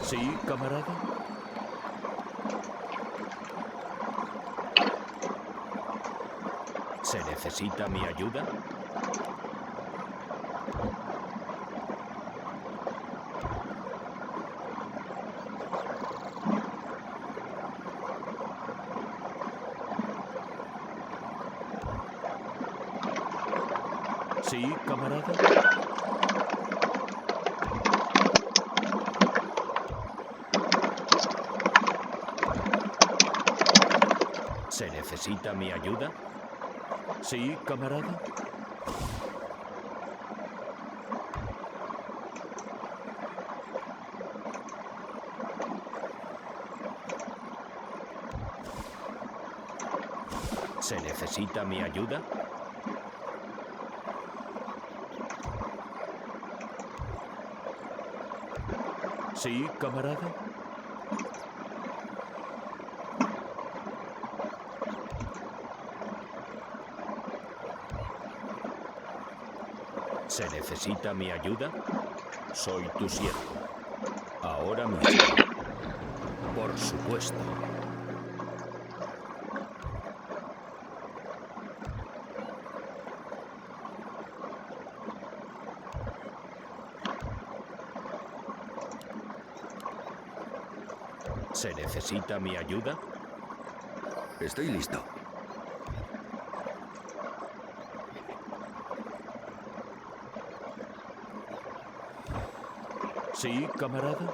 ¿Sí, camarada? ¿Se necesita mi ayuda? ¿Sí, camarada? ¿Se necesita mi ayuda? ¿Sí, camarada? ¿Se necesita mi ayuda? ¿Sí, camarada? ¿Se necesita mi ayuda? Soy tu siervo. Ahora mismo. Por supuesto. ¿Se necesita mi ayuda? Estoy listo. ¿Sí, camarada?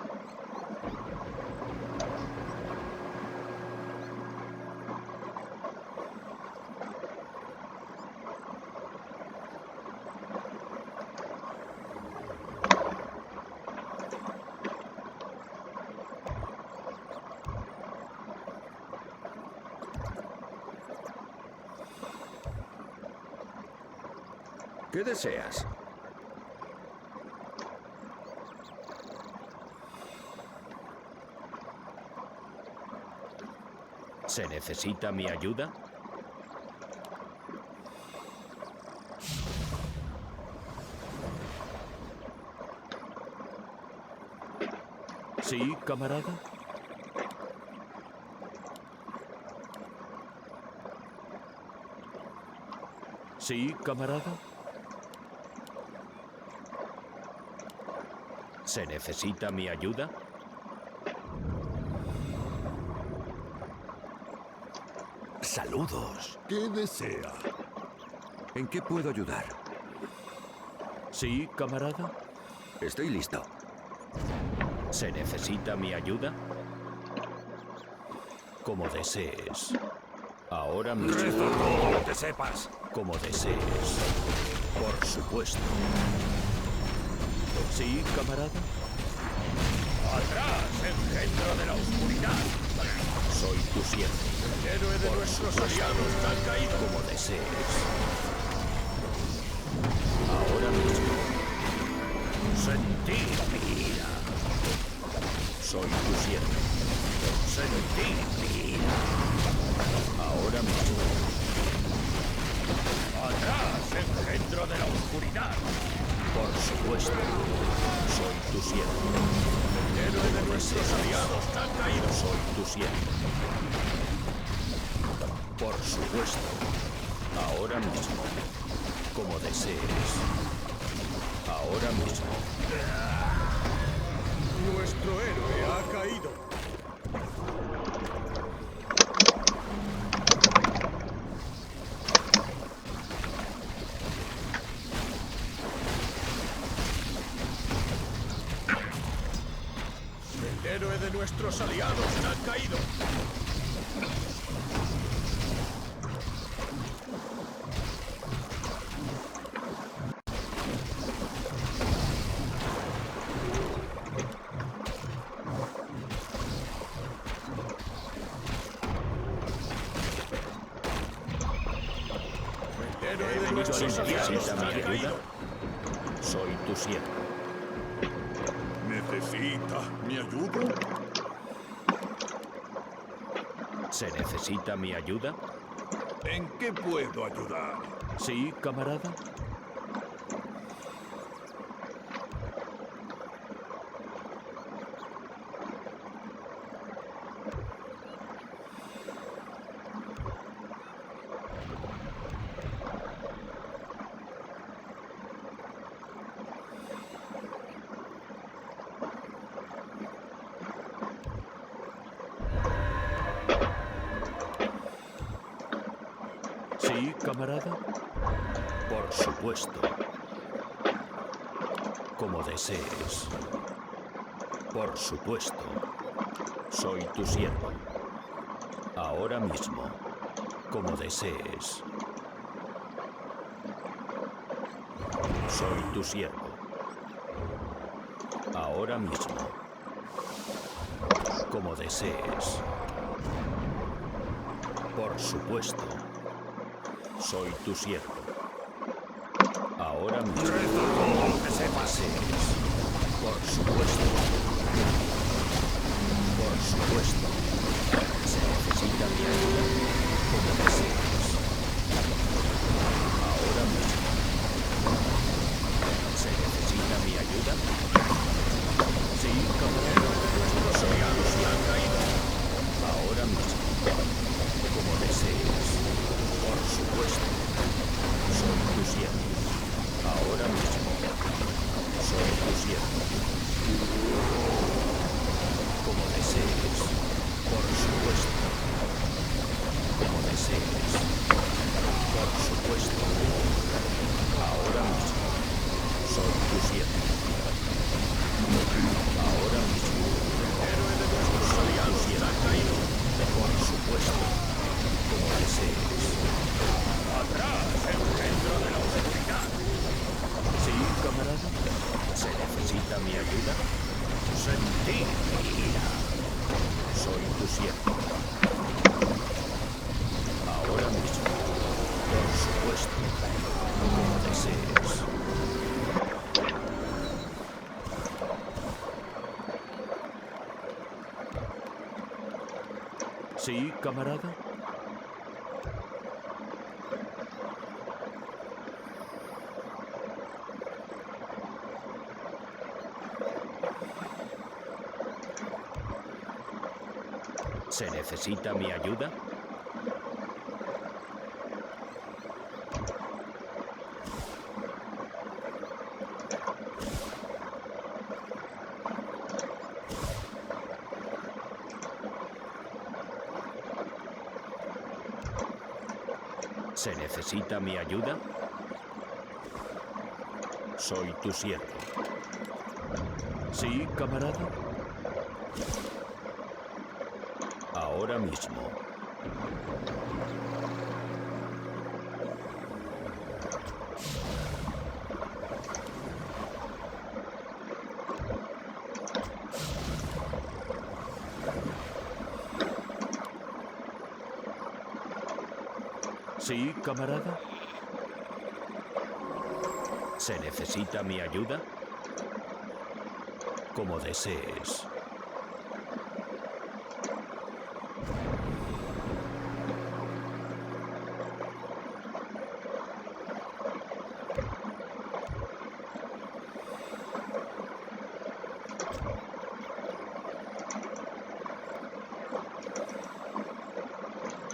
¿Qué deseas? ¿Se necesita mi ayuda? ¿Sí, camarada? ¿Sí, camarada? ¿Se necesita mi ayuda? Saludos. ¿Qué desea? ¿En qué puedo ayudar? ¿Sí, camarada? Estoy listo. ¿Se necesita mi ayuda? Como desees. Ahora mismo. Reza todo lo que sepas. Como desees. Por supuesto. ¿Sí, camarada? ¡Atrás, engendro de la oscuridad! Soy tu siervo. El héroe de nuestros aliados ha caído. Como desees. Ahora mismo. Sentid mi ira. Soy tu siervo. Sentid mi ira. Ahora mismo. ¡Atrás, engendro de la oscuridad! Por supuesto. Soy tu siervo. El héroe de nuestros aliados ha caído. Soy tu siervo. Por supuesto. Ahora mismo. Como desees. Ahora mismo. Nuestro héroe ha caído. El héroe de nuestros aliados ha caído. El héroe de nuestros aliados ¿Necesitas mi ha ayuda? caído. Soy tu siervo. ¿Necesita mi ayuda? ¿Se necesita mi ayuda? ¿En qué puedo ayudar? Sí, camarada. Sí, camarada. Por supuesto. Como desees. Por supuesto. Soy tu siervo. Ahora mismo. Como desees. Soy tu siervo. Ahora mismo. Como desees. Por supuesto. Soy tu siervo. Ahora mismo. Como desees. Por supuesto. Por supuesto. Se necesita mi ayuda. Como desees. Ahora mismo. ¿Se necesita mi ayuda? Sí, caballero. Nuestros aliados han caído. Ahora mismo. Como desees. Por supuesto. Soy tu siervo. Ahora mismo. Soy tu siervo. Como desees. Por supuesto. Como desees. Por supuesto. Ahora mismo. Soy tu siervo. Ahora mismo. El héroe de nuestros aliados ha caído. Por supuesto. Como desees. ¡Atrás, engendro de la oscuridad! Sí, camarada. ¿Se necesita mi ayuda? Sentid mi ira. Soy tu siervo. Ahora mismo. Por supuesto. Como desees. Sí, camarada. ¿Se necesita mi ayuda? ¿Se necesita mi ayuda? Soy tu siervo. Sí, camarada. Ahora mismo. Sí, camarada. ¿Se necesita mi ayuda? Como desees.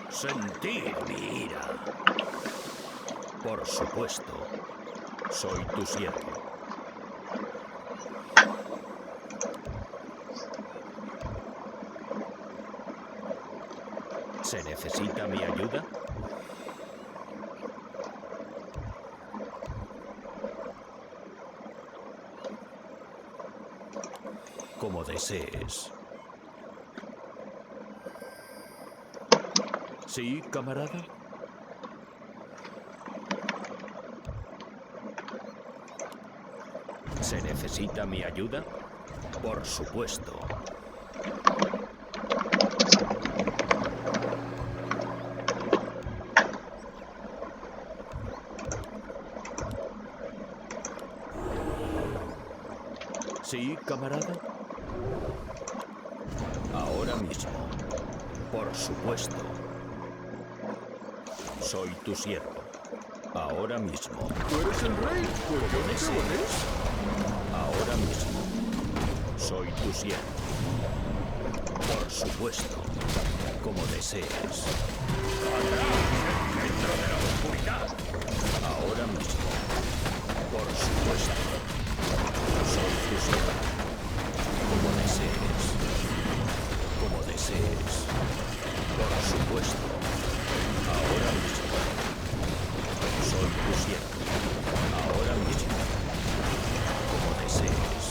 Sentir mi ira. Por supuesto, soy tu siervo. ¿Se necesita mi ayuda? Como desees. ¿Sí, camarada? ¿Se necesita mi ayuda? Por supuesto. ¿Sí, camarada? Ahora mismo. Por supuesto. Soy tu siervo. Ahora mismo. ¿Tú eres el rey? Pues yo no sé lo es. Ahora mismo. Soy tu siervo. Por supuesto. Como desees. Dentro de la oscuridad. Ahora mismo. Por supuesto. Soy tu siervo. Como desees. Como desees. Por supuesto. Ahora mismo. Soy tu siervo. Ahora mismo. Como desees.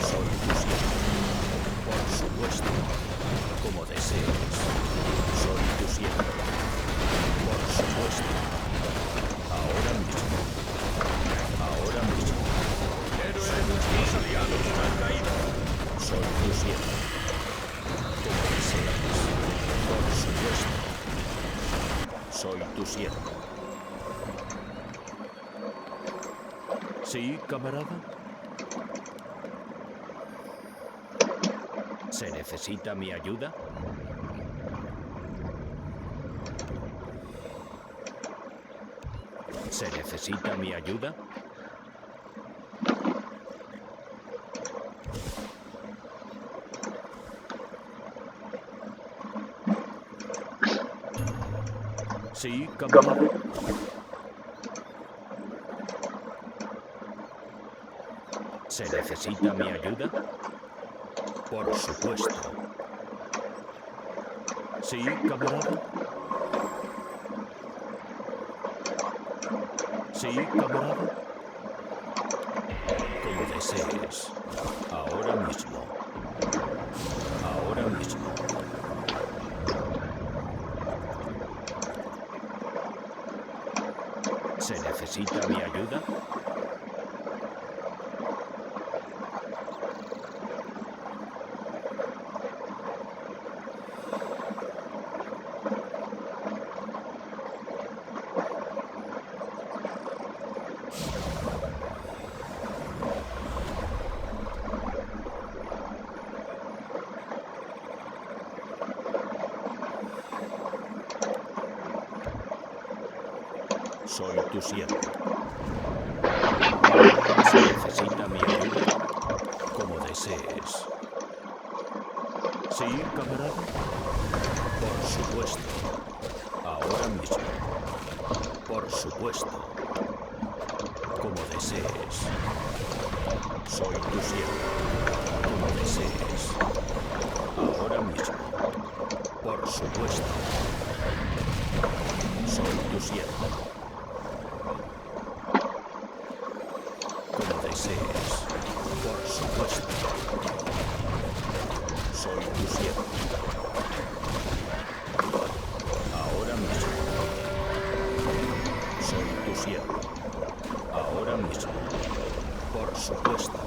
Soy tu siervo. Por supuesto. Como desees. Soy tu siervo. Por supuesto. Ahora mismo. Ahora mismo. Héroe de nuestros aliados han caído. Soy tu siervo. Como desees. Por supuesto. Soy tu siervo. ¿Sí, camarada? ¿Se necesita mi ayuda? ¿Se necesita mi ayuda? ¿Sí, camarada? ¿Se necesita mi ayuda? Por supuesto. ¿Sí, camarada? ¿Sí, camarada? Como desees. Ahora mismo. Ahora mismo. ¿Se necesita mi ayuda? Soy tu siervo. ¿Se necesita mi ayuda? Como desees. ¿Sí, camarada? Por supuesto. Ahora mismo. Por supuesto. Como desees. Soy tu siervo. Como desees. Ahora mismo. Por supuesto. Soy tu siervo. Como desees. Por supuesto. Soy tu siervo. Ahora mismo. Soy tu siervo. Ahora mismo. Por supuesto.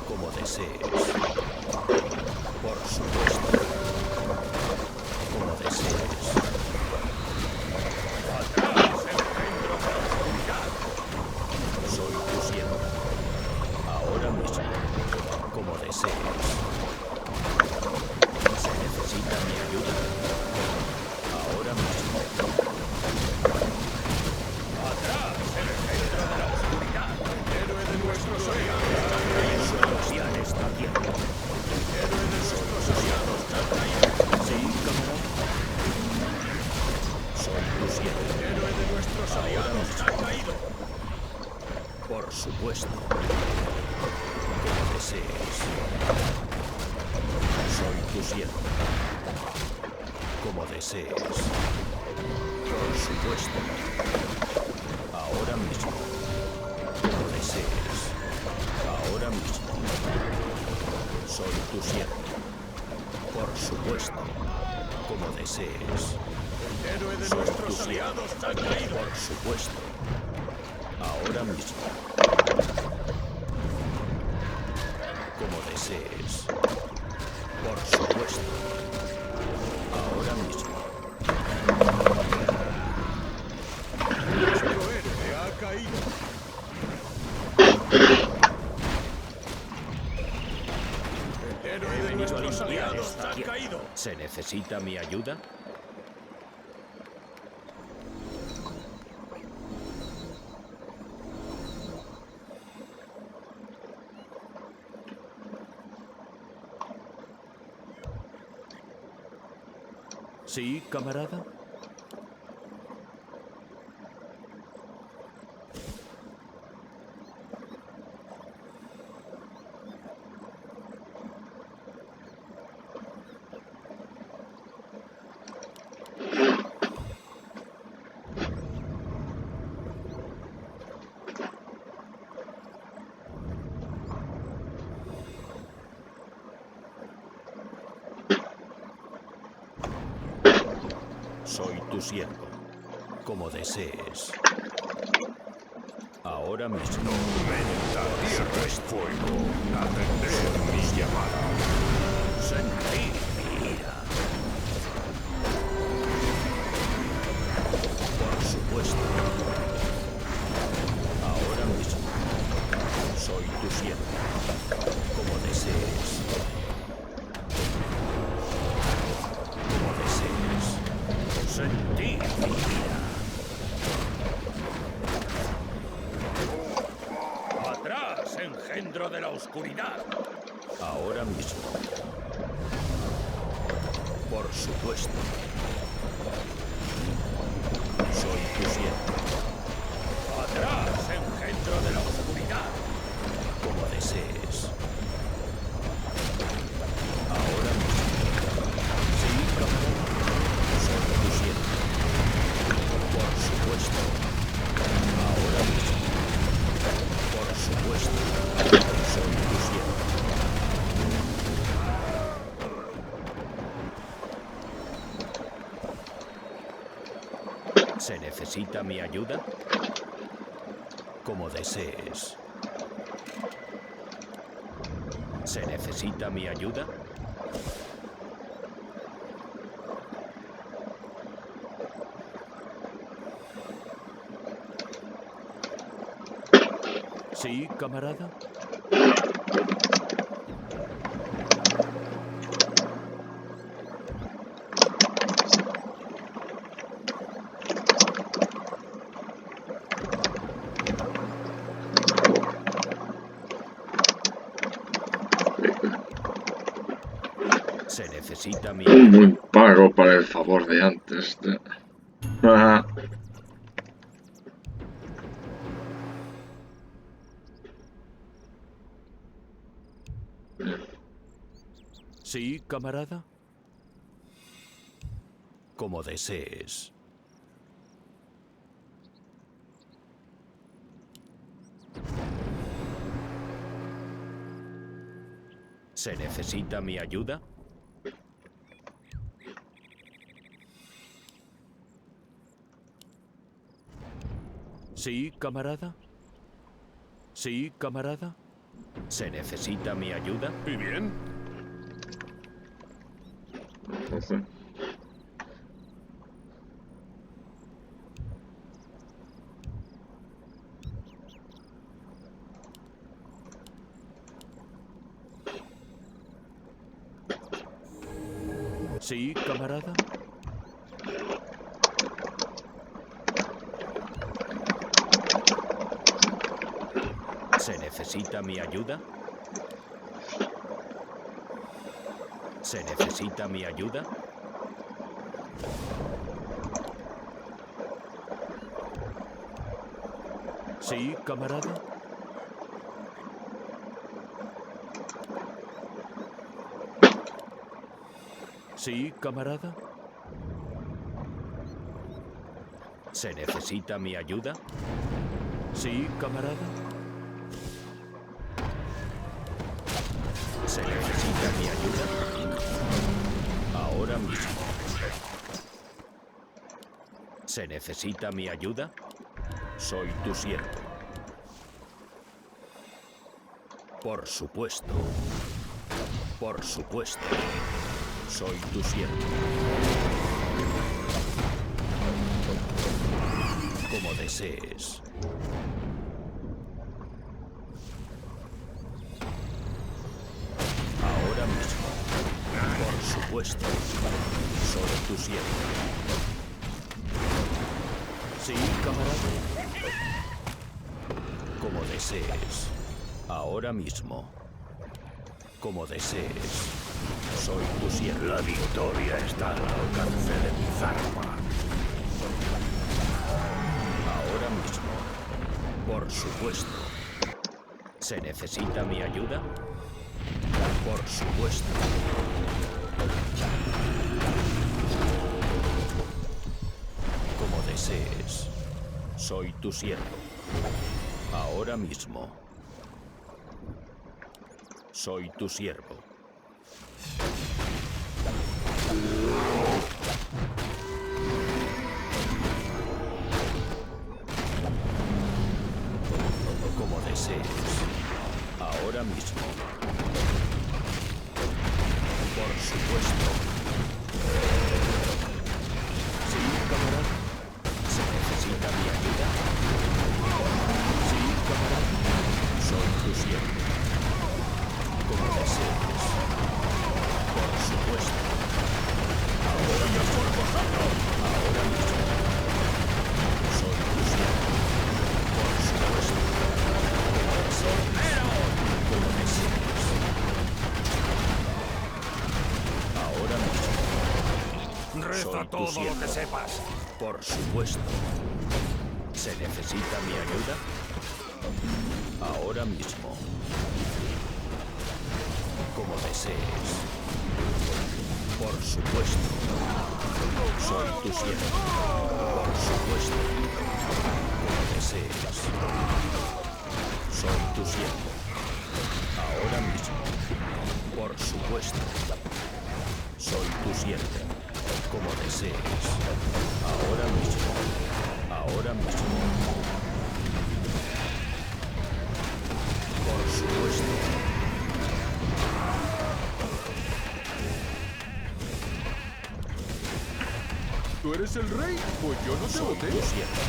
Como desees. desees. ¿Se necesita mi ayuda? Ahora mismo. ¡Atrás! ¡El ejército de la oscuridad! ¡El héroe de nuestros aliados ha caído! Su guardián está quieto. ¡El héroe de nuestros aliados ha caído! Sí, camarada. Soy tu siervo. ¡El héroe de nuestros aliados ha caído! Por supuesto. Como desees. Soy tu siervo. Como desees. Por supuesto. Ahora mismo. Como desees. Ahora mismo. Soy tu siervo. Por supuesto. Como desees. ¡El héroe de Soy nuestros tu siervo. aliados ha caído! Por supuesto. Ahora mismo. Como desees. Por supuesto. Ahora mismo. ¡Nuestro héroe ha caído! ¡El héroe de nuestros aliados ha caído! ¿Se necesita mi ayuda? ¿Sí, camarada? Soy tu siervo, como desees. Ahora mismo. Tormenta, tierra y fuego. Atender mi llamada. Sentí mi ira. Por supuesto. Ahora mismo. Soy tu siervo, como desees. Como desees. Sentí mi ira. ¡Atrás, engendro de la oscuridad! Ahora mismo. Por supuesto. Soy tu siervo, ¡Atrás, engendro de la oscuridad! como desees. Ahora mismo. Sí, camarada. Soy tu siervo. Por supuesto. Ahora mismo. Por supuesto. Soy tu siervo. ¿Se necesita mi ayuda? Como desees. ¿Se necesita mi ayuda? ¿Sí, camarada? ¿Se necesita mi ayuda? Muy pago para el favor de antes. Ah, ¿Sí, camarada? Como desees. ¿Se necesita mi ayuda? ¿Sí, camarada? ¿Sí, camarada? ¿Se necesita mi ayuda? ¿Y bien? entonces, Sí, camarada. ¿Se necesita mi ayuda? ¿Se necesita mi ayuda? Sí, camarada. Sí, camarada. ¿Se necesita mi ayuda? Sí, camarada. ¿Se necesita mi ayuda? Ahora mismo. ¿Se necesita mi ayuda? Soy tu siervo. Por supuesto. Por supuesto. Soy tu siervo. Como desees. Ahora mismo. Por supuesto. Soy tu siervo. Sí, camarada. Como desees. Ahora mismo. Como desees. Soy tu siervo. La victoria está al alcance de mis armas. Ahora mismo. Por supuesto. ¿Se necesita mi ayuda? Por supuesto. Como desees. Soy tu siervo. Ahora mismo. Soy tu siervo. Como desees. Ahora mismo. Por supuesto. Sí, camarada. ¿Se necesita mi ayuda? Sí, camarada. Soy tu siervo. Como desees. Por supuesto. Ahora mismo. Ahora mismo. Soy tu siervo. Por supuesto. Como desees. Ahora mismo. Reza Soy tu todo lo siervo. que sepas. Por supuesto. ¿Se necesita mi ayuda? Ahora mismo. Como desees. Por supuesto. Soy tu siervo. Por supuesto. Como desees. Soy tu siervo. Ahora mismo. Por supuesto. Soy tu siervo. Como desees. Ahora mismo. Ahora mismo. Por supuesto. ¿Tú eres el rey? Pues yo no te Soy voté. tu siervo.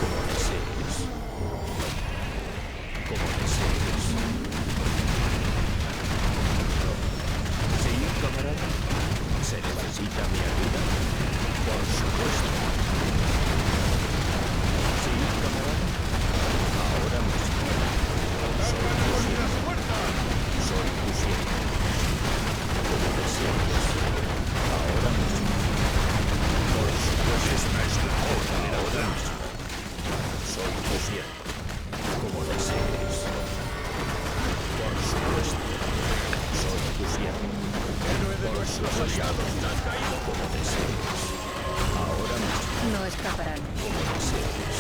Como desees. Como desees. Sí, camarada. ¿Se necesita mi ayuda? Por supuesto. Sí, camarada. Ahora mismo. Soy tu siervo. Soy tu siervo. Como desees. Ahora mismo. Por supuesto. Esta es la hora de la Ahora verdad. mismo. Soy tu siervo. Como desees. Por supuesto. Soy tu siervo. Héroe de Por nuestros supuesto. aliados has caído. Como desees. Ahora mismo. No escaparán. Como desees.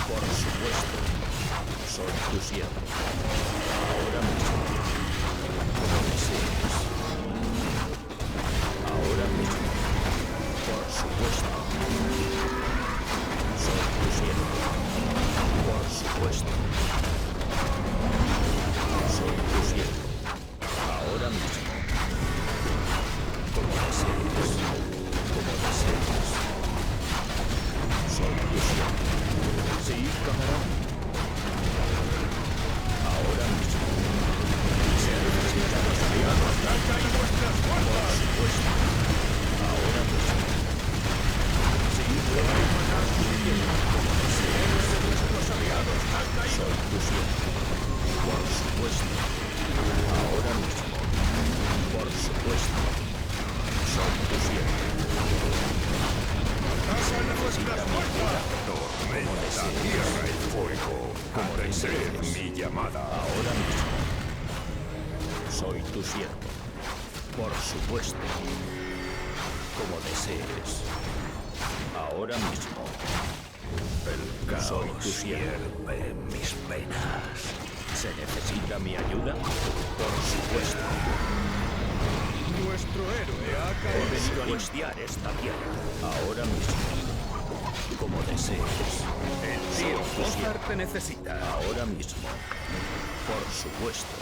Por supuesto. Soy tu siervo. Ahora mismo. Como desees. Ahora mismo. Por supuesto. Soy tu siervo. Por supuesto. Soy tu siervo. Ahora mismo. Como desees. Como desees. Soy tu siervo. Sí, camarada. Ahora mismo. Soy tu siervo. Por supuesto. Como desees. Ahora mismo. El caos Soy tu siervo. hierve en mis venas. ¿Se necesita mi ayuda? Por supuesto. Nuestro héroe ha He caído. venido a limpiar esta tierra. Ahora mismo. Como desees. El tío Mozart te necesita. Ahora mismo. Por supuesto.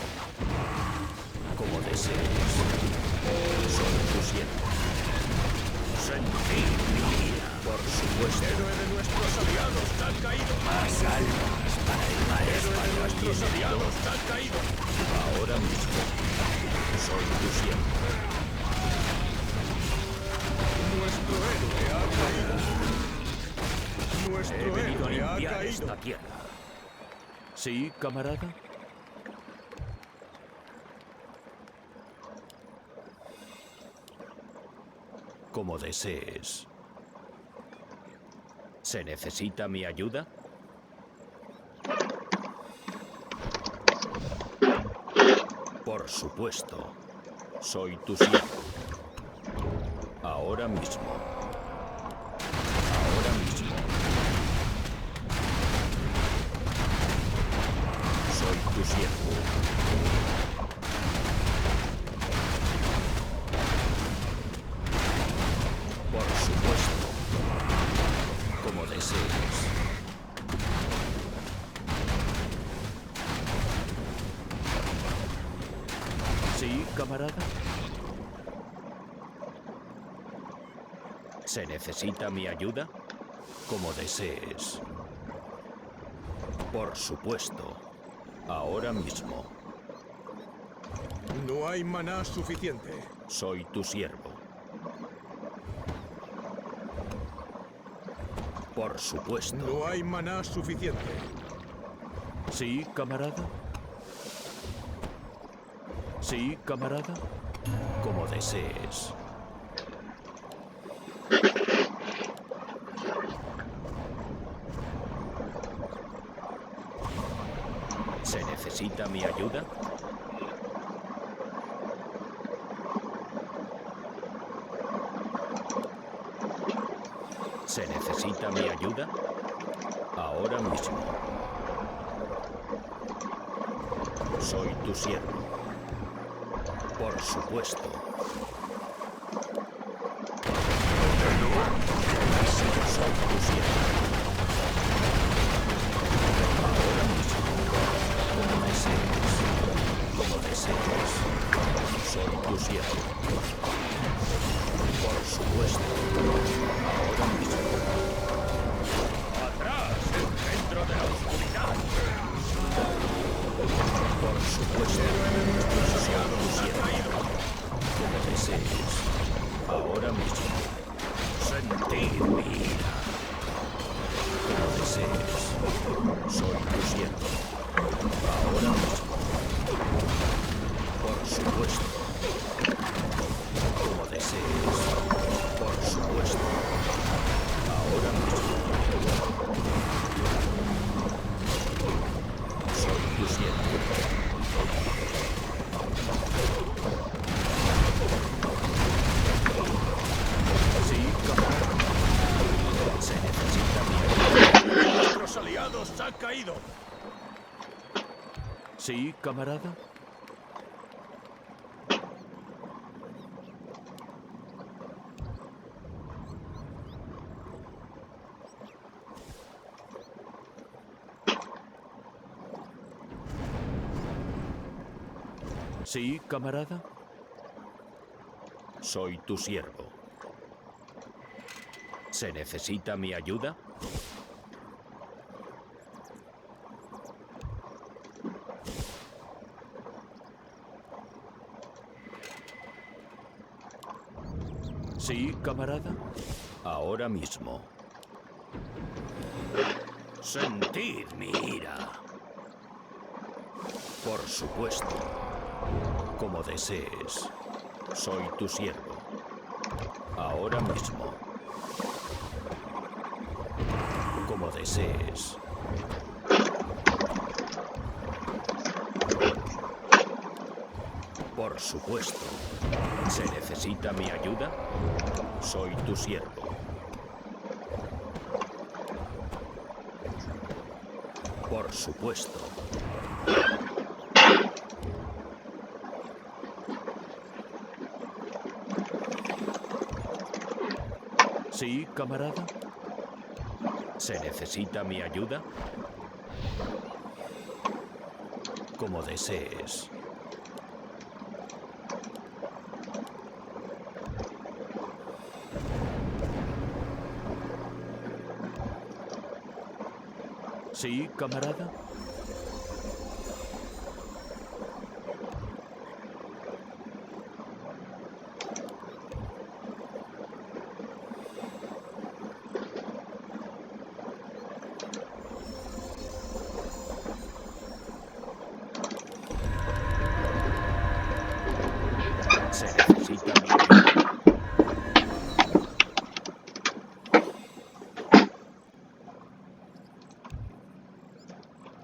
Como desees. Soy tu siervo. Sentir mi ira. Por supuesto. Héroe de nuestros aliados ha caído. Más almas para el maestro. Héroe de nuestros aliados ha caído. Ahora mismo. Soy tu siervo. Nuestro héroe ha caído. He Nuestro venido a héroe ha limpiar caído. esta tierra. ¿Sí, camarada? Como desees. ¿Se necesita mi ayuda? Por supuesto. Soy tu siervo. Ahora mismo. Ahora mismo. Soy tu siervo. Por supuesto. Como desees. ¿Sí, camarada? ¿Se necesita mi ayuda? Como desees. Por supuesto. Ahora mismo. No hay maná suficiente. Soy tu siervo. Por supuesto. No hay maná suficiente. ¿Sí, camarada? ¿Sí, camarada? Como desees. ¿Se necesita mi ayuda? ¿Se necesita mi ayuda? Ahora mismo. Soy tu siervo. Por supuesto. Soy tu siervo. Ahora mismo. Como desees. Como desees. Soy tu siervo. Por supuesto. Ahora mismo. ¡Atrás! ¡El centro de la oscuridad! Por supuesto. Soy tu siervo. Como desees. Ahora mismo. Sentir mi ira. Como desees. Soy tu siervo. Ahora mismo. Por supuesto. Como desees. Por supuesto. Ahora mismo. Soy tu siervo. Sí, camarada. Se necesita mi ayuda. ¡Nuestros aliados han caído! Sí, camarada. Sí, camarada. Soy tu siervo. ¿Se necesita mi ayuda? Sí, camarada. Ahora mismo. Sentir mi ira. Por supuesto. Como desees. Soy tu siervo. Ahora mismo. Como desees. Por supuesto. ¿Se necesita mi ayuda? Soy tu siervo. Por supuesto. ¿Sí, camarada? ¿Se necesita mi ayuda? Como desees. ¿Sí, camarada? Se necesita mi ayuda.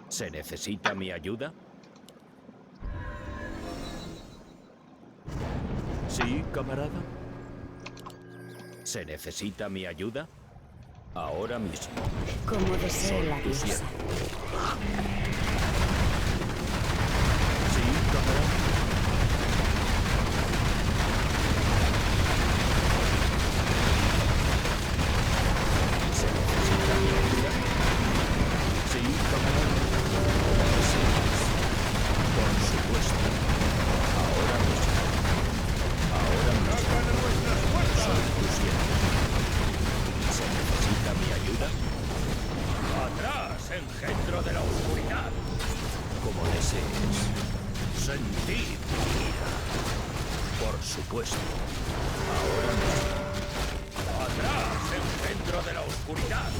¿Se necesita mi ayuda? ¿Sí, camarada? ¿Se necesita mi ayuda? Ahora mismo. Como desee la Tu diosa. siervo. ¿Sí, camarada? ¿Se necesita mi ayuda? Sí, camarada. Como desees. Por supuesto. Ahora mismo. Ahora mismo. Soy tu siervo. ¿Se necesita mi ayuda? ¡Atrás, engendro de la oscuridad! Como desees. ¡Sentid mi ira! Por supuesto. Ahora mismo. ¡Atrás, engendro de la oscuridad!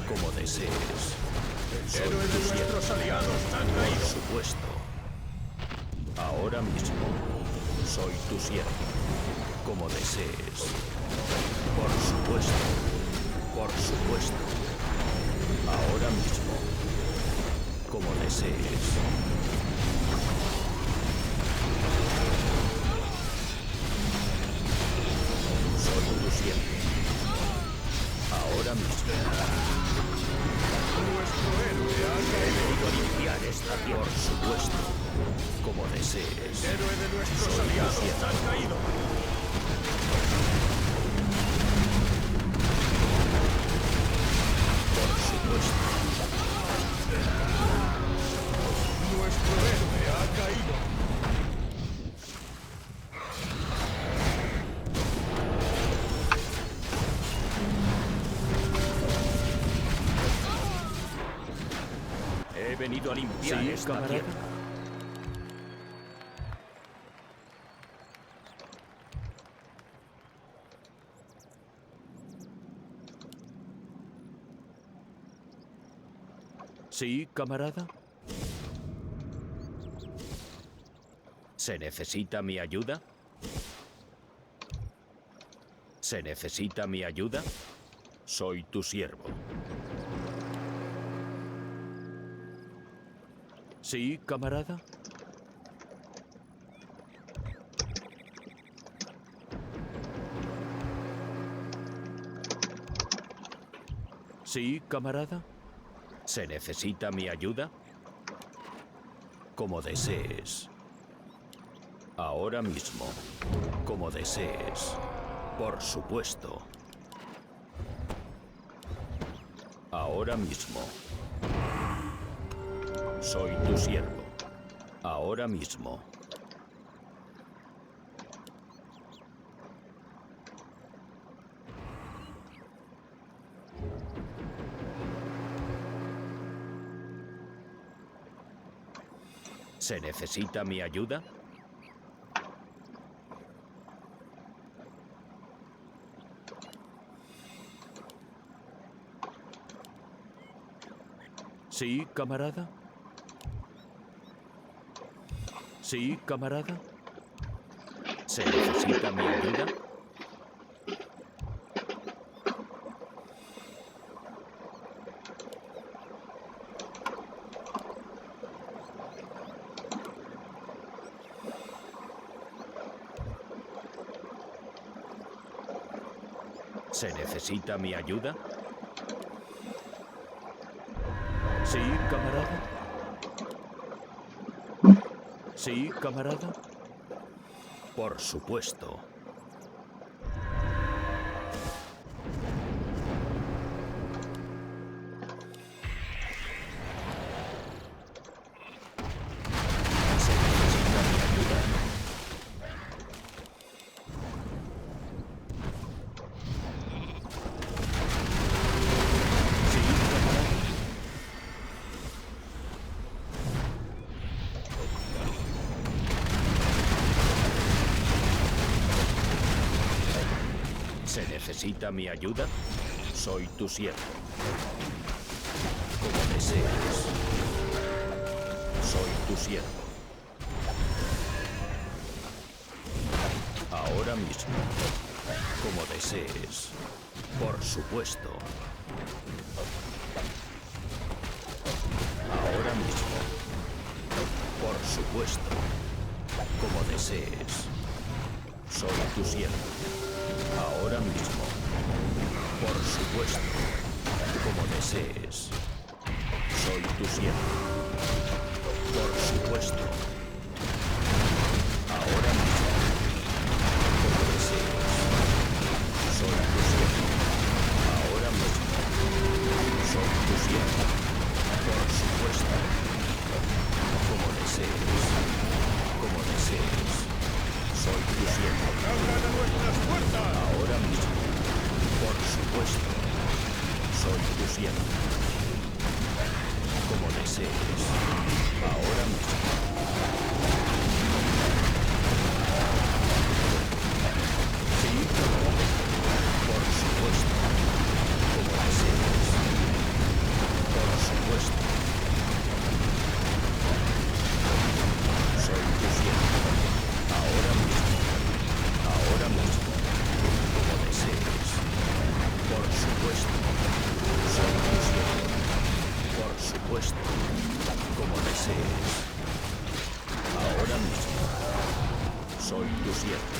Como desees. Soy ¡Héroes tu de siervo. nuestros aliados han Por caído! supuesto. Ahora mismo. Soy tu siervo. Como desees. Por supuesto. Por supuesto. Ahora mismo. Como desees. Soy tu siervo. Ahora mismo. ¡Nuestro héroe ha caído! Venido a limpiar esta tierra. Por supuesto. Como desees. ¡Héroe de nuestros Soy tu aliados siervo. han caído! Por supuesto. ¡Nuestro héroe ha caído! He venido a limpiar Sí, esta camarada. tierra. ¿Sí, camarada? ¿Se necesita mi ayuda? ¿Se necesita mi ayuda? Soy tu siervo. ¿Sí, camarada? ¿Sí, camarada? ¿Se necesita mi ayuda? Como desees. Ahora mismo. Como desees. Por supuesto. Ahora mismo. Soy tu siervo. Ahora mismo. ¿Se necesita mi ayuda? ¿Sí, camarada? ¿Sí, camarada? ¿Se necesita mi ayuda? ¿Se necesita mi ayuda? ¿Sí, camarada? ¿Sí, camarada? Por supuesto. ¿Se necesita mi ayuda? ¿Sí, camarada? ¿Se necesita mi ayuda? Soy tu siervo. Como desees. Soy tu siervo. Ahora mismo. Como desees. Por supuesto. Ahora mismo. Por supuesto. Como desees. Soy tu siervo. Ahora mismo. Por supuesto. Como desees. Soy tu siervo. Por supuesto. Ahora mismo. Como desees. Soy tu siervo. Ahora mismo. Soy tu siervo. Por supuesto. Como desees. Como desees. Soy tu siervo. ¡Abran a nuestras puertas! Ahora mismo. Por supuesto. Soy tu siervo. Como desees. Ahora mismo. Sí, camarada. Por supuesto. Como desees. Por supuesto. Soy tu siervo. Ahora mismo. Ahora mismo. Como desees. Por supuesto. Soy tu siervo. Por supuesto. Como desees. Ahora mismo. Soy tu siervo.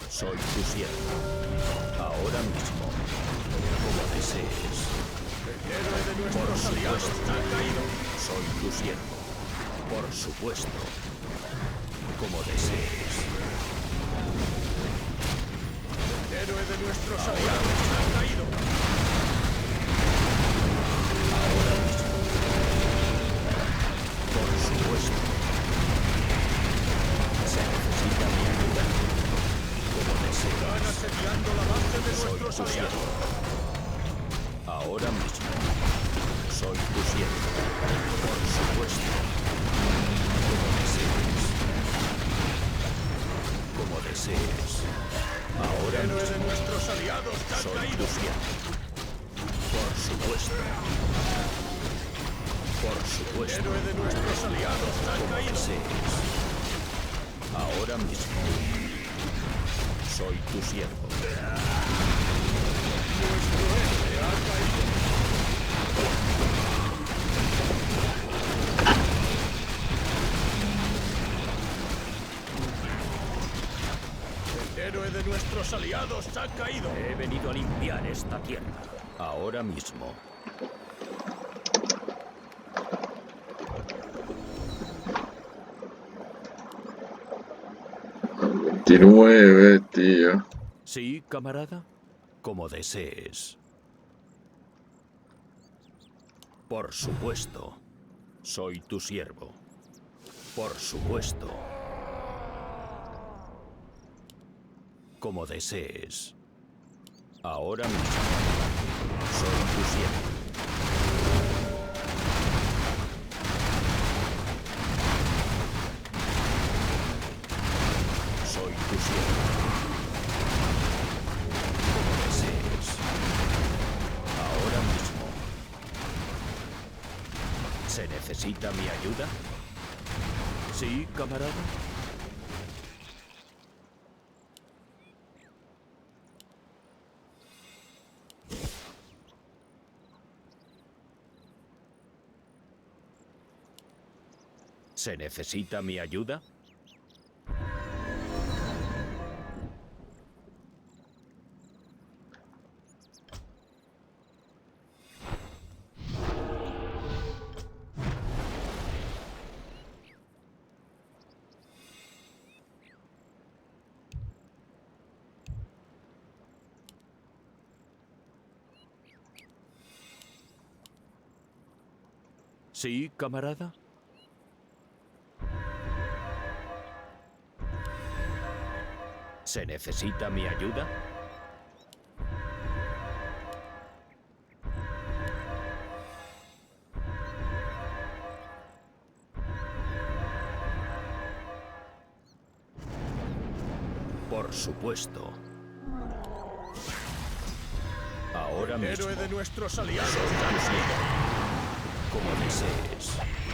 Soy tu siervo. Ahora mismo. Como desees. El héroe de Por nuestros aliados supuesto. ha caído. Soy tu siervo. Por supuesto. Como desees. El héroe de nuestros aliados ha caído. Ahora mismo. Por supuesto. Se necesita mi ayuda. Como desees. Están asediando la base de Soy nuestros tu aliados. siervo. Ahora mismo. Soy tu siervo. Por supuesto. Como desees. Como desees. Ahora El héroe de mismo. nuestros aliados ha Soy caído. tu siervo. Por supuesto. Por El supuesto. héroe de nuestros aliados ha Como caído. desees. Ahora mismo. Soy tu siervo. Nuestro héroe ha caído. El héroe de nuestros aliados ha caído. He venido a limpiar esta tierra. Ahora mismo. Nueve, tío. ¿Sí, camarada? Como desees. Por supuesto. Soy tu siervo. Por supuesto. Como desees. Ahora mismo. Soy tu siervo. Soy tu siervo. Como desees. Ahora mismo. ¿Se necesita mi ayuda? ¿Sí, camarada? ¿Se necesita mi ayuda? ¿Sí, camarada? ¿Se necesita mi ayuda? Por supuesto. Ahora mismo. Héroe de nuestros aliados. Como desees.